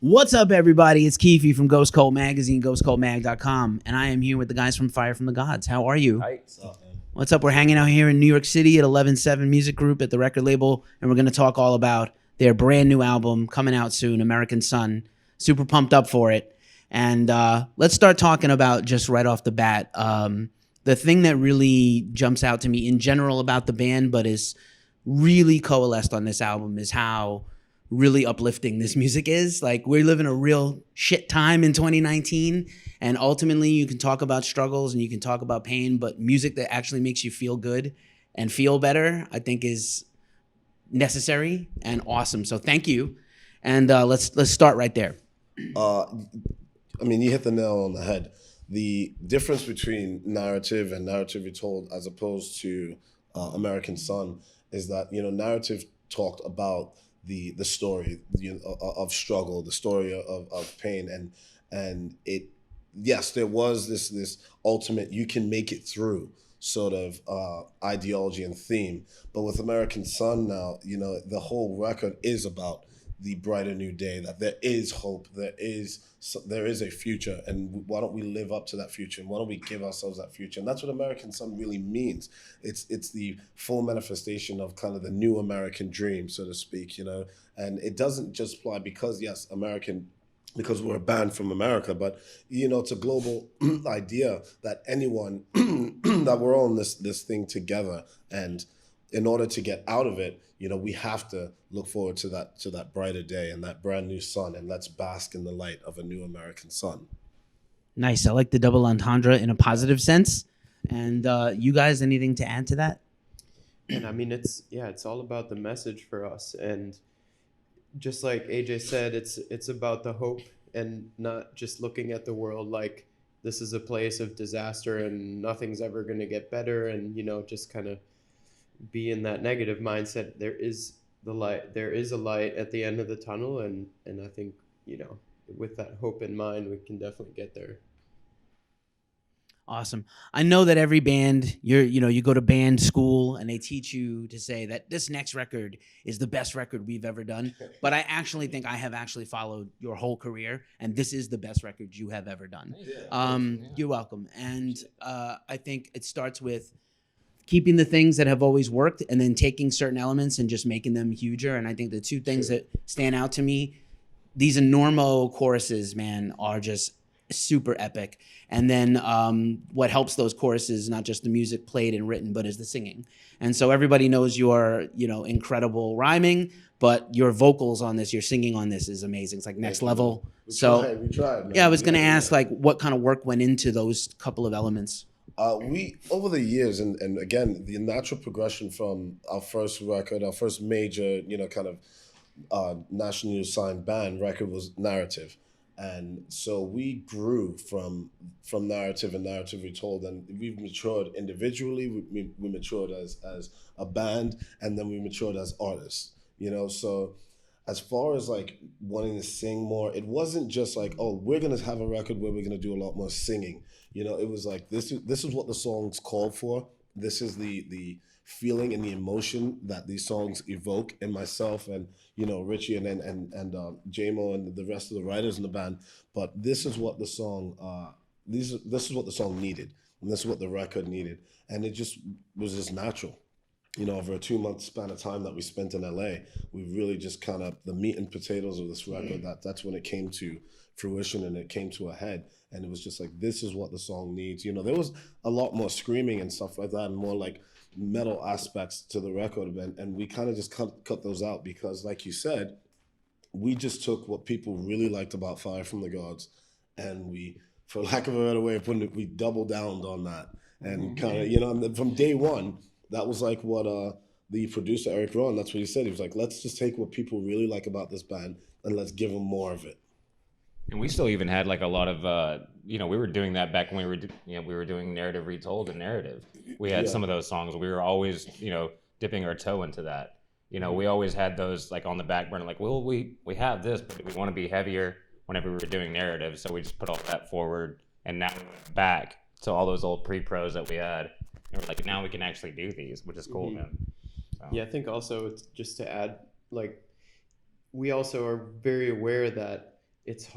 What's up, everybody? It's Keefy from Ghost Cult Magazine, ghostcultmag.com, and I am here with the guys from Fire from the Gods. How are you? Hi. What's up? We're hanging out here in New York City at 11-7 Music Group at the record label, and we're going to talk all about their brand new album coming out soon, American Sun. Super pumped up for it. And let's start talking about, just right off the bat, the thing that really jumps out to me in general about the band, but is really coalesced on this album, is how really uplifting this music is. Like, we live in a real shit time in 2019, and ultimately you can talk about struggles and you can talk about pain, but music that actually makes you feel good and feel better, I think, is necessary and awesome. So thank you, and let's start right there. I mean, you hit the nail on the head. The difference between Narrative and Narrative Untold, as opposed to American Sun, is that, you know, Narrative talked about the story, you know, of struggle, the story of pain, and it, yes, there was this ultimate you can make it through sort of ideology and theme. But with American Sun now, you know, the whole record is about the brighter new day, that there is hope, there is a future, and why don't we live up to that future, and why don't we give ourselves that future? And that's what American Sun really means. It's the full manifestation of kind of the new American dream, so to speak, you know. And it doesn't just apply because, yes, American, because we're a band from America, but, you know, it's a global idea that anyone, that we're all in this thing together, and in order to get out of it, you know, we have to look forward to that brighter day and that brand new sun, and let's bask in the light of a new American sun. Nice. I like the double entendre in a positive sense. And you guys, anything to add to that? And I mean, it's all about the message for us. And just like AJ said, it's about the hope and not just looking at the world like this is a place of disaster and nothing's ever going to get better, and, you know, just kind of be in that negative mindset. There is the light. There is a light at the end of the tunnel, and I think, you know, with that hope in mind, we can definitely get there. Awesome. I know that every band, you go to band school and they teach you to say that this next record is the best record we've ever done. But I actually think I have actually followed your whole career, and this is the best record you have ever done. You're welcome. And I think it starts with keeping the things that have always worked and then taking certain elements and just making them huger. And I think the two things that stand out to me, these enormo choruses, man, are just super epic. And then what helps those choruses, not just the music played and written, but is the singing. And so everybody knows your, you know, incredible rhyming, but your vocals on this, your singing on this is amazing. It's like next level. We tried, man. Yeah, I was going to ask, like, what kind of work went into those couple of elements? We, over the years, and again, the natural progression from our first record, our first major, you know, kind of nationally signed band record was Narrative. And so we grew from Narrative and Narrative Retold, and we've matured individually, we matured as a band, and then we matured as artists, you know. So as far as like wanting to sing more, it wasn't just like, oh, we're gonna have a record where we're gonna do a lot more singing. You know, it was like, this is what the songs called for. This is the feeling and the emotion that these songs evoke in myself and, you know, Richie and J-Mo and the rest of the writers in the band. But this is what the song this is what the song needed, and this is what the record needed. And it just was just natural. You know, over a 2-month span of time that we spent in LA, we really just kind of, the meat and potatoes of this record, that's when it came to fruition and it came to a head. And it was just like, this is what the song needs. You know, there was a lot more screaming and stuff like that, and more like metal aspects to the record, and we kind of just cut those out because, like you said, we just took what people really liked about Fire from the Gods, and we, for lack of a better way of putting it, we doubled down on that. And kind of, you know, from day one, that was like what the producer, Erik Ron, that's what he said. He was like, let's just take what people really like about this band and let's give them more of it. And we still even had like a lot of, you know, we were doing that back when we were doing Narrative Retold and Narrative. We had some of those songs. We were always, you know, dipping our toe into that. You know, we always had those like on the back burner, like, well, we have this, but we want to be heavier whenever we were doing Narrative. So we just put all that forward, and now we went back to all those old pre-pros that we had. And we're like, now we can actually do these, which is cool, man. So. Yeah, I think also, it's just to add, like, we also are very aware that it's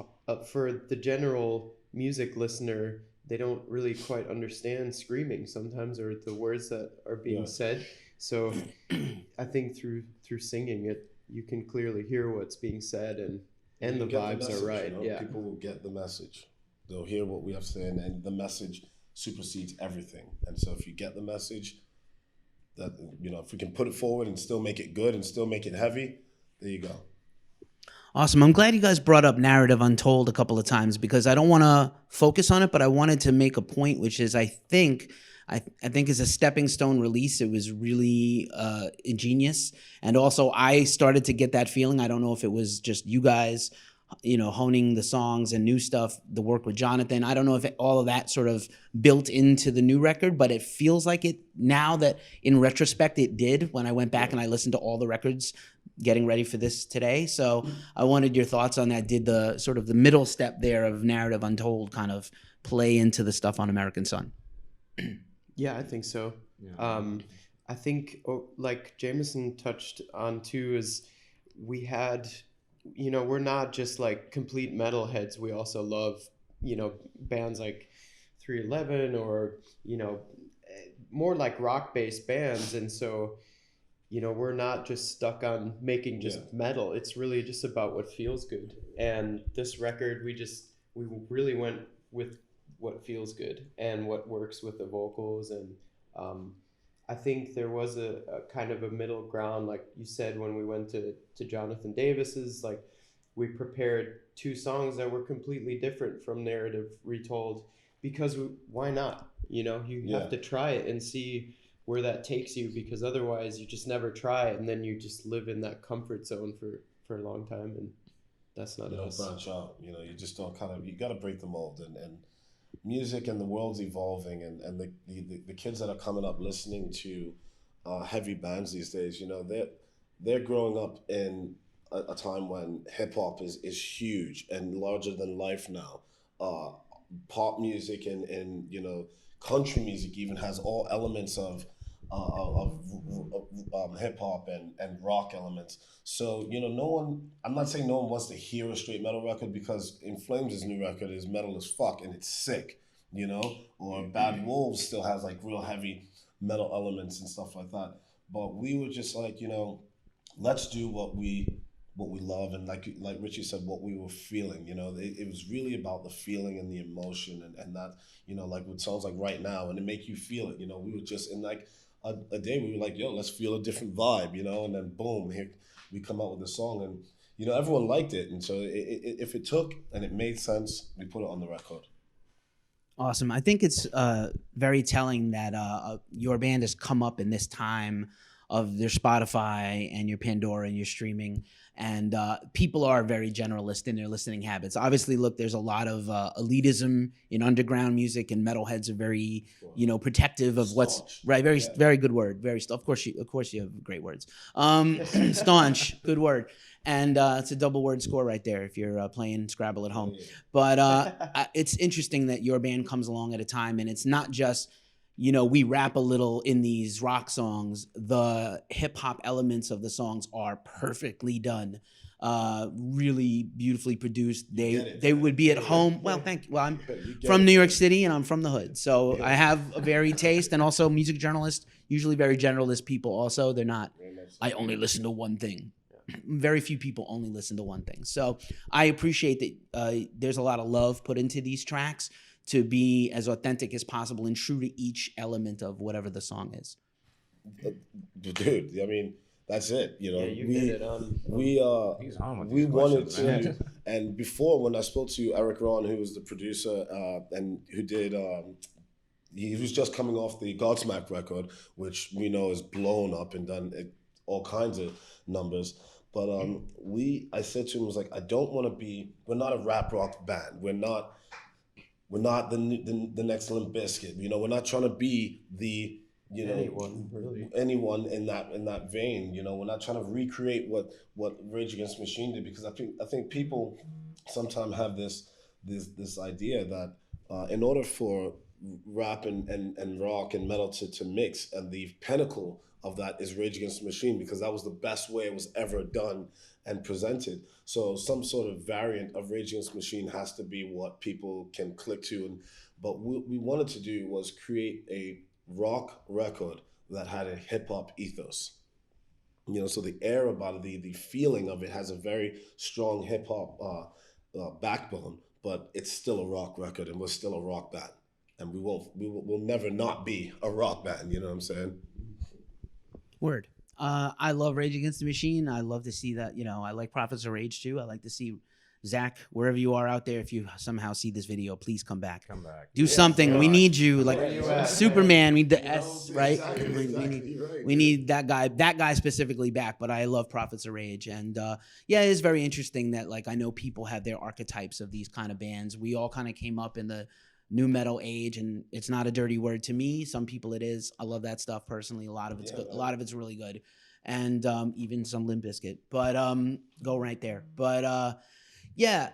for the general music listener, they don't really quite understand screaming sometimes, or the words that are being said. So I think through singing it, you can clearly hear what's being said, and the You get vibes message, are right. you know? Yeah. People will get the message. They'll hear what we have to say, and the message supersedes everything. And so if you get the message, that, you know, if we can put it forward and still make it good and still make it heavy, there you go. Awesome. I'm glad you guys brought up Narrative Untold a couple of times, because I don't want to focus on it, but I wanted to make a point, which is I think as a stepping stone release, it was really ingenious. And also I started to get that feeling. I don't know if it was just you guys, you know, honing the songs and new stuff, the work with Jonathan. I don't know if all of that sort of built into the new record, but it feels like it now, that in retrospect it did, when I went back and I listened to all the records getting ready for this today. So I wanted your thoughts on that. Did the sort of the middle step there of Narrative Untold kind of play into the stuff on American Sun? Yeah, I think so. I think, like Jameson touched on too, is we had, you know, we're not just like complete metalheads. We also love, you know, bands like 311, or, you know, more like rock-based bands. And so, you know, we're not just stuck on making just metal. It's really just about what feels good. And this record, we really went with what feels good and what works with the vocals. And I think there was a kind of a middle ground, like you said, when we went to Jonathan Davis's, like we prepared two songs that were completely different from Narrative Retold, because why not? You know, you have to try it and see where that takes you, because otherwise you just never try it, and then you just live in that comfort zone for a long time, and that's not us. Branch out, you know, you just don't you got to break the mold, and music and the world's evolving, and the kids that are coming up listening to heavy bands these days, you know, they're growing up in a time when hip hop is huge and larger than life now. Pop music and you know, country music even has all elements of hip hop and rock elements. So, you know, I'm not saying no one wants to hear a straight metal record, because In Flames' new record is metal as fuck and it's sick, you know, or Bad Wolves still has like real heavy metal elements and stuff like that. But we were just like, you know, let's do what we love, and like Richie said, what we were feeling. You know, it was really about the feeling and the emotion, and that, you know, like what sounds like Right Now, and it make you feel it. You know, we were just in like a day we were like, yo, let's feel a different vibe, you know, and then boom, here we come out with a song, and you know, everyone liked it, and so if it took and it made sense, we put it on the record. Awesome. I think it's very telling that your band has come up in this time of their Spotify and your Pandora and your streaming, and people are very generalist in their listening habits. Obviously, look, there's a lot of elitism in underground music, and metalheads are very, you know, protective of what's right. Very good word. Of course you have great words. Staunch, good word. And it's a double word score right there if you're playing Scrabble at home. But it's interesting that your band comes along at a time, and it's not just, you know, we rap a little in these rock songs. The hip hop elements of the songs are perfectly done, really beautifully produced. They would be at home. Well, thank you. Well, I'm from New York City and I'm from the hood, so I have a varied taste. And also, music journalists, usually very generalist people. Also, they're not, I only listen to one thing. Very few people only listen to one thing. So I appreciate that there's a lot of love put into these tracks to be as authentic as possible and true to each element of whatever the song is. Dude, I mean, that's it. You know, you hit it on. We wanted to, and before, when I spoke to Erik Ron, who was the producer and who did, he was just coming off the Godsmack record, which we know is blown up and done all kinds of numbers. But I said to him, was like, I don't want to be. We're not a rap rock band. We're not the next Limp Bizkit. You know, we're not trying to be the, you know, anyone in that vein. You know, we're not trying to recreate what Rage Against the Machine did, because I think people sometimes have this idea that in order for rap and rock and metal to mix, and the pinnacle of that is Rage Against the Machine, because that was the best way it was ever done and presented. So some sort of variant of Rage Against the Machine has to be what people can click to. And but what we wanted to do was create a rock record that had a hip hop ethos. You know, so the air about it, the feeling of it has a very strong hip hop backbone, but it's still a rock record, and we're still a rock band, and we'll never not be a rock band. You know what I'm saying? Word. I love Rage Against the Machine. I love to see that. You know, I like Prophets of Rage too. I like to see Zach, wherever you are out there, if you somehow see this video, please come back. Come back. Do something. We need you. Like Superman, we need the You know? S, right? Exactly, you're right, We need that guy specifically back. But I love Prophets of Rage. And yeah, it is very interesting that, like, I know people have their archetypes of these kind of bands. We all kind of came up in the new metal age, and it's not a dirty word to me. Some people it is. I love that stuff personally. A lot of it's good. A lot of it's really good. And even some Limp Bizkit. But go right there. But yeah,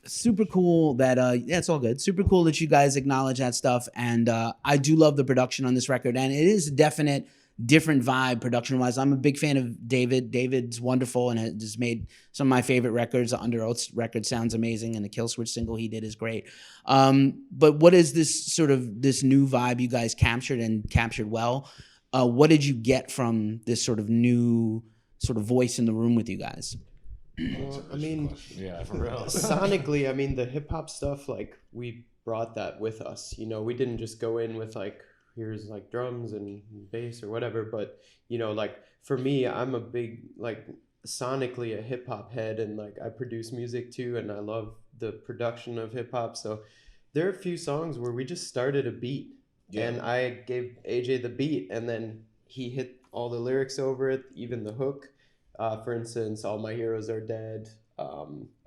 super cool that yeah, it's all good. Super cool that you guys acknowledge that stuff, and I do love the production on this record, and it is a definite different vibe production wise. I'm a big fan of David. David's wonderful and has made some of my favorite records. The Under Oath record sounds amazing, and the Kill Switch single he did is great. But what is this sort of this new vibe you guys captured well? What did you get from this sort of new sort of voice in the room with you guys? Well, I mean, Yeah, for real. sonically, I mean, the hip hop stuff, like, we brought that with us. You know, we didn't just go in with, like, here's, like, drums and bass or whatever. But, you know, like, for me, I'm a big, like, sonically a hip hop head, and, like, I produce music too, and I love the production of hip hop. So there are a few songs where we just started a beat, and I gave AJ the beat, and then he hit all the lyrics over it, even the hook. For instance, All My Heroes Are Dead,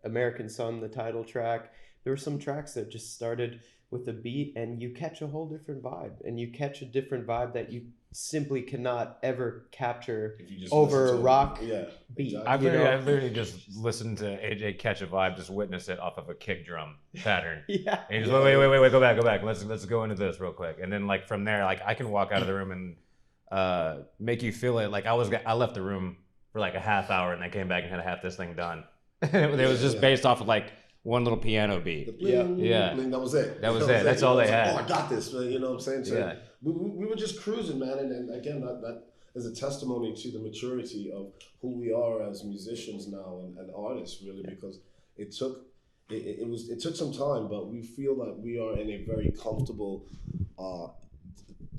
American Sun, the title track. There were some tracks that just started with a beat, and you catch a whole different vibe. And you catch a different vibe that you simply cannot ever capture If you just over a listen to rock it. beat. exactly. I've you know? literally just listened to AJ catch a vibe, just witness it off of a kick drum pattern. Yeah. And he just wait, go back. Let's go into this real quick. And then, like, from there, like, I can walk out of the room and make you feel it. Like, I left the room for like a half hour, and I came back and had half this thing done. It was just based off of like one little piano beat. The bling, Yeah. bling, that was it. That was it. That's all they had. Oh, I got this. You know what I'm saying? So Yeah. we were just cruising, man. And again, that is a testimony to the maturity of who we are as musicians now and artists, really, because it took some time, but we feel that we are in a very comfortable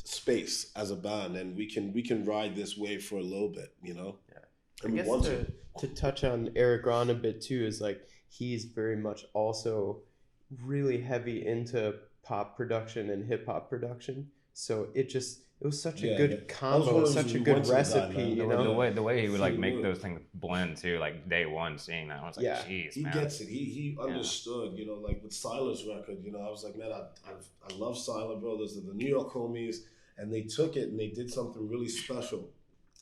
space as a band, and we can ride this wave for a little bit, you know. I guess to touch on Erik Ron a bit too is, like, he's very much also really heavy into pop production and hip hop production. So it was such a good combo, such a good recipe, you know. The way he would like make those things blend too, like day one seeing that, I was like, jeez, he man. gets it. He understood, you know, like with Sila's record, you know, I was like, man, I love Sila Brothers, the New York homies, and they took it and they did something really special.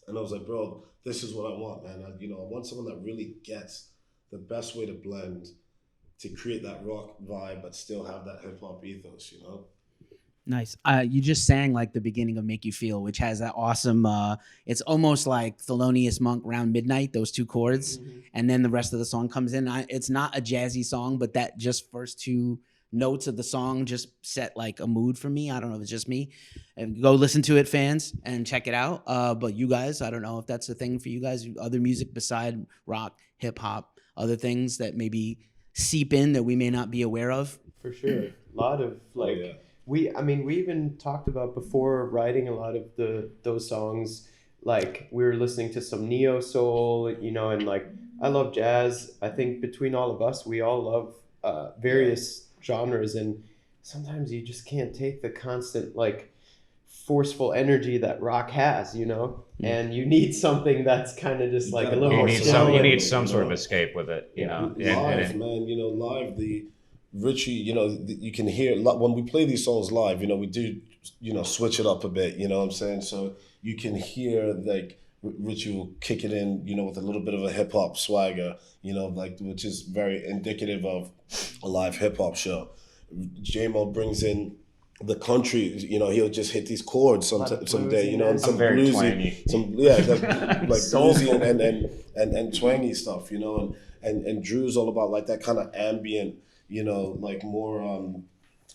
And I was like, bro, this is what I want, man. I want someone that really gets the best way to blend to create that rock vibe, but still have that hip hop ethos, you know? Nice. You just sang like the beginning of Make You Feel, which has that awesome, it's almost like Thelonious Monk Round Midnight, those two chords. Mm-hmm. And then the rest of the song comes in. It's not a jazzy song, but that just first two notes of the song just set like a mood for me. I don't know if it's just me. And go listen to it, fans, and check it out. But you guys, I don't know if that's a thing for you guys. Other music beside rock, hip hop, other things that maybe seep in that we may not be aware of. For sure. A lot of like we even talked about before writing a lot of those songs, like we were listening to some neo soul, you know, and like I love jazz. I think between all of us, we all love various genres, and sometimes you just can't take the constant like forceful energy that rock has, you know, and you need something that's kind of just like a little more still. You need some sort of escape with it, you know. Live, man, you know, live, the Richie, you know, you can hear when we play these songs live, you know, we do, you know, switch it up a bit, you know what I'm saying? So you can hear like Richie will kick it in, you know, with a little bit of a hip hop swagger, you know, like, which is very indicative of a live hip hop show. J-Mo brings in the country, he'll just hit these chords someday, and some very bluesy, twangy. like Soulful. bluesy and twangy stuff, and Drew's all about like that kind of ambient, like more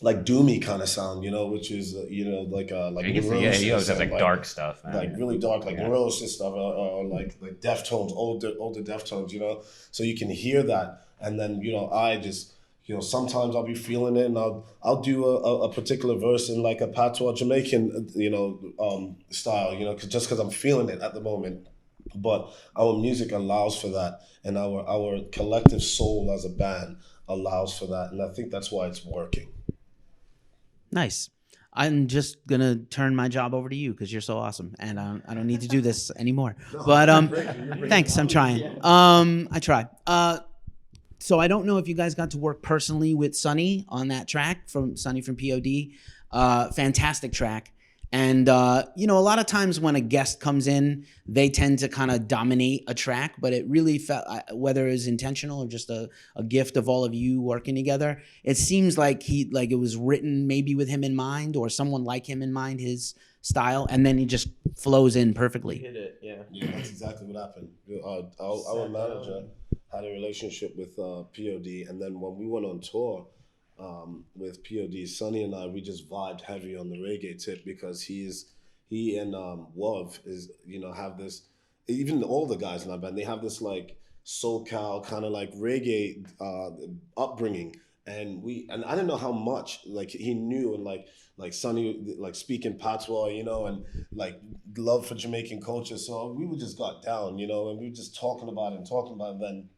like doomy kind of sound, which is like He always has like dark stuff, man. like really dark, like Neurosis stuff, or like Deftones, older Deftones, so you can hear that, and then I just sometimes I'll be feeling it, and I'll do a particular verse in like a patois Jamaican style, just because I'm feeling it at the moment. But our music allows for that, and our collective soul as a band allows for that, and I think that's why it's working. Nice. I'm just gonna turn my job over to you because you're so awesome, and I don't need to do this anymore. But thanks. I'm trying. I try. So I don't know if you guys got to work personally with Sonny on that track from Sonny from P.O.D. Fantastic track. And, a lot of times when a guest comes in, they tend to kind of dominate a track, but it really felt, whether it's intentional or just a gift of all of you working together, it seems like it was written maybe with him in mind or someone like him in mind, his style, and then he just flows in perfectly. Hit it, yeah. Yeah, that's exactly what happened. Our manager had a relationship with P.O.D, and then when we went on tour with P.O.D, Sonny and I, we just vibed heavy on the reggae tip because he and Wav is have this, even all the guys in our band, they have this like SoCal kind of like reggae upbringing, and I didn't know how much like he knew, and like Sonny like speaking patois, and like love for Jamaican culture, so we would just got down, and we were just talking about it. And then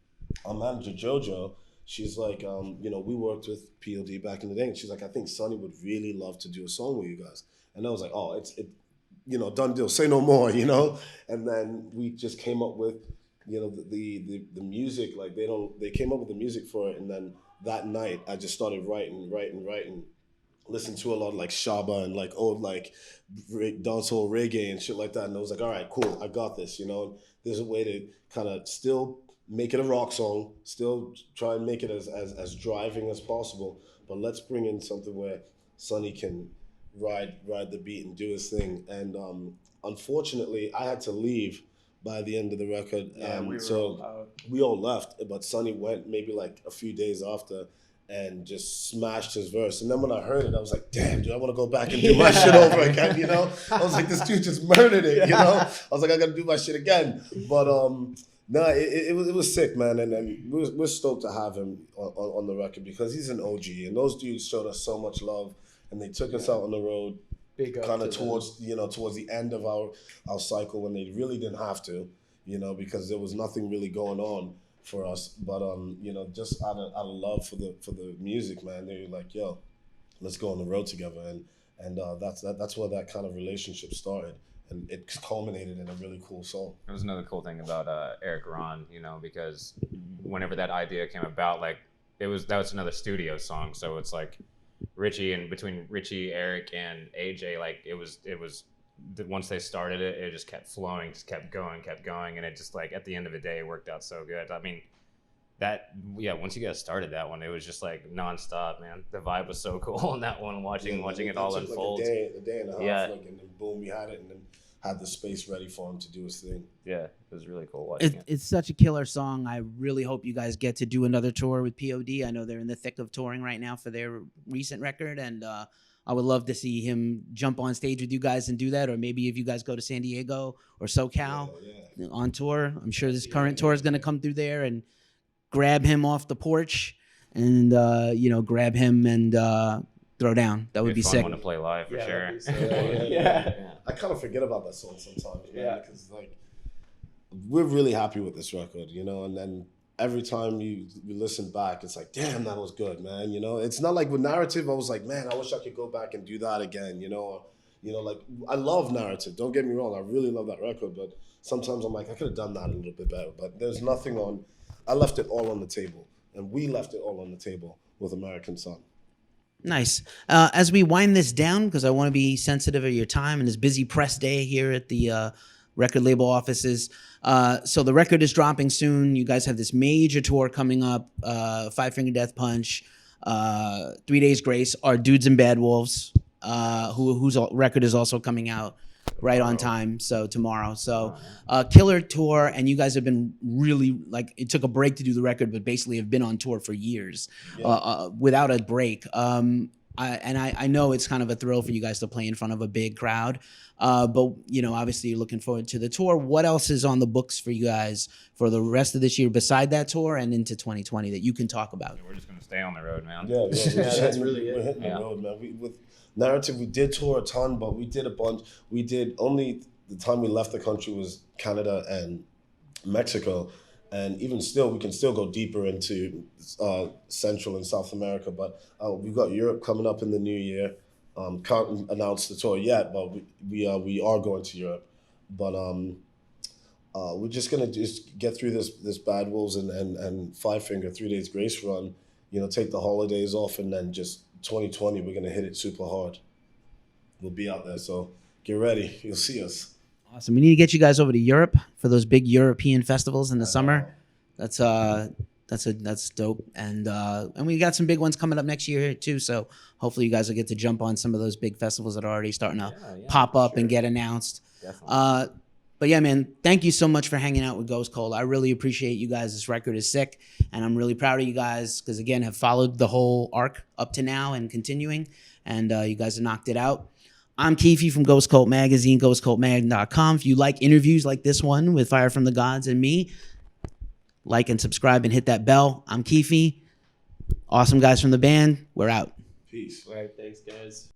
our manager Jojo, she's like, we worked with P.O.D back in the day, and she's like, I think Sonny would really love to do a song with you guys. And I was like, oh, it's done deal, say no more, And then we just came up with, the music, like they came up with the music for it, and then that night I just started writing, listened to a lot of like Shaba and like old like dancehall reggae and shit like that, and I was like, all right, cool, I got this, There's a way to kind of still make it a rock song, still try and make it as driving as possible, but let's bring in something where Sonny can ride the beat and do his thing. And unfortunately, I had to leave by the end of the record. Yeah, we all left, but Sonny went maybe like a few days after and just smashed his verse. And then when I heard it, I was like, damn, dude, I want to go back and do my shit over again, I was like, this dude just murdered it, I was like, I got to do my shit again. But no, it was sick, man, and we're stoked to have him on the record because he's an OG, and those dudes showed us so much love, and they took us out on the road, kind of towards the end of our cycle when they really didn't have to, because there was nothing really going on for us, but just out of love for the music, man, they were like, yo, let's go on the road together, and that's where that kind of relationship started. And it culminated in a really cool song. It was another cool thing about Erik Ron, because whenever that idea came about, like that was another studio song. So it's like between Richie, Erik, and AJ, like it was once they started it, it just kept flowing, just kept going, and it just like at the end of the day, it worked out so good. I mean, once you guys started that one, it was just like nonstop, man. The vibe was so cool on that one, watching it all unfold. Like a day and a half, and then boom, we had it, and then had the space ready for him to do his thing. Yeah, it was really cool watching it. It's such a killer song. I really hope you guys get to do another tour with P.O.D. I know they're in the thick of touring right now for their recent record, and I would love to see him jump on stage with you guys and do that, or maybe if you guys go to San Diego or SoCal on tour. I'm sure this current tour is going to come through there, and grab him off the porch and grab him and throw down. That would be sick. Want to play live for sure. I kind of forget about that song sometimes, man, because like we're really happy with this record, and then every time you listen back, it's like, damn, that was good, man. It's not like with Narrative, I was like, man, I wish I could go back and do that again, like I love Narrative. Don't get me wrong, I really love that record, but sometimes I'm like, I could have done that a little bit better. But there's nothing on. I left it all on the table, and we left it all on the table with American Son. Nice. As we wind this down, because I want to be sensitive of your time and this busy press day here at the record label offices. So the record is dropping soon. You guys have this major tour coming up, Five Finger Death Punch, 3 Days Grace, Our Dudes and Bad Wolves. whose record is also coming out right on time. So tomorrow. So killer tour, and you guys have been really like, it took a break to do the record, but basically have been on tour for years without a break. I know it's kind of a thrill for you guys to play in front of a big crowd. But you know, obviously you're looking forward to the tour. What else is on the books for you guys for the rest of this year beside that tour and into 2020 that you can talk about? We're just gonna stay on the road, man. Yeah, we're just that's hitting- really it. We're hitting Yeah. the road, man. With Narrative, we did tour a ton, but we did a bunch. We did only the time we left the country was Canada and Mexico, and even still, we can still go deeper into Central and South America. But we've got Europe coming up in the new year. Can't announce the tour yet, but we are going to Europe. But we're just gonna just get through this Bad Wolves and Five Finger 3 Days Grace run. You know, take the holidays off, and then just 2020 we're gonna hit it super hard. We'll be out there, so get ready. You'll see us. Awesome. We need to get you guys over to Europe for those big European festivals in the summer. That's dope. And we got some big ones coming up next year too. So hopefully you guys will get to jump on some of those big festivals that are already starting to pop up and get announced. Definitely. But yeah, man, thank you so much for hanging out with Ghost Cold. I really appreciate you guys. This record is sick, and I'm really proud of you guys because, again, have followed the whole arc up to now and continuing, and you guys have knocked it out. I'm Keefy from Ghost Cult Magazine, ghostcultmag.com. If you like interviews like this one with Fire from the Gods and me, like and subscribe and hit that bell. I'm Keefy. Awesome guys from the band. We're out. Peace. All right, thanks, guys.